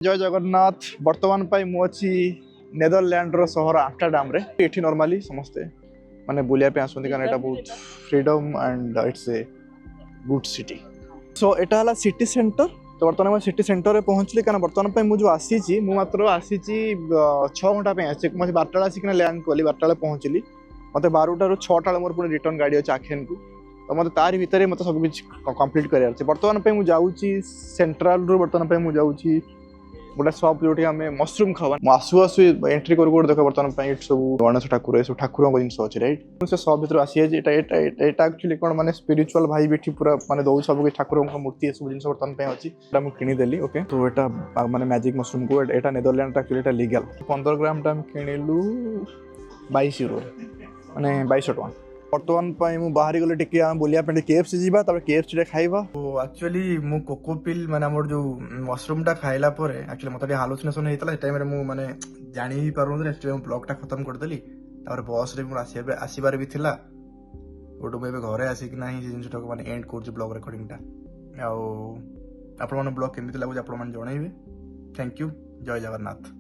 जय जगन्नाथ बर्तमान मु अच्छी नेदरलैंड रो सहर आम्स्टरडाम रे एठी नॉर्मली समस्ते माने बुलिया पे आसुंदी कारण एटा बहुत freedom and it's a good city. So एटा हला सिटी सेंटर। तो बर्तमान मैं सिटी सेंटर रे पहुंचली कारण बर्तमान मु जो आसी मु मात्र आसी 6 घंटा पे आसी मते 12टा आसी लैंड कली 12टा पहुंचली मते 12टा रू 6टा मोर पुणी रिटर्न गाड़ी अच्छे आखिन को तो मत तार भितर मत सब कुछ कंप्लीट कर बर्तमान पे मु जाउची सेंट्रल रू बर्तमान पे मु जाउची गोटे सप जो आम मसरूम खावा आसु आसु एंट्री कर देख बर्तमान सब गणेश ठाकुर ये सब ठाकुर जिन अच्छे रईट से सब भर आसी एक्चुअली कौन मैंने स्पिरिचुअल भाई भी पूरा मैंने दौ सब ठाकुर मूर्ति सब जिन बर्तमान अच्छी मुझे किनीदेली ओके। तो यहाँ मैंने मैजिक मसरूम को यहाँ नेदरलैंड एक्चुअली लीगल 15 ग्राम टा किणिलु 22 यूरो माने 2200 टका। बर्तमान मु बाहरी गले टिके बुलिया पे केएफसी जीवा तब केएफसी खाइबा। तो एक्चुअली मु कोकोपिल माने हमर जो मशरूम टा खाइला पर एक्चुअली मते हालुसिनेशन हेतला टाइम रे मु माने जानि ही पारु एक्चुअली मु ब्लॉग टा खत्म कर देली तापर बस रे मु आसीबार भी थिला ओटो बे घरे आसी कि नाही जे जिंसटा को माने एंड कर ब्लॉग रिकॉर्डिंग टा आ आपण माने ब्लॉग केमिति लागो आपण माने जणैबे। Thank you. जय जगन्नाथ।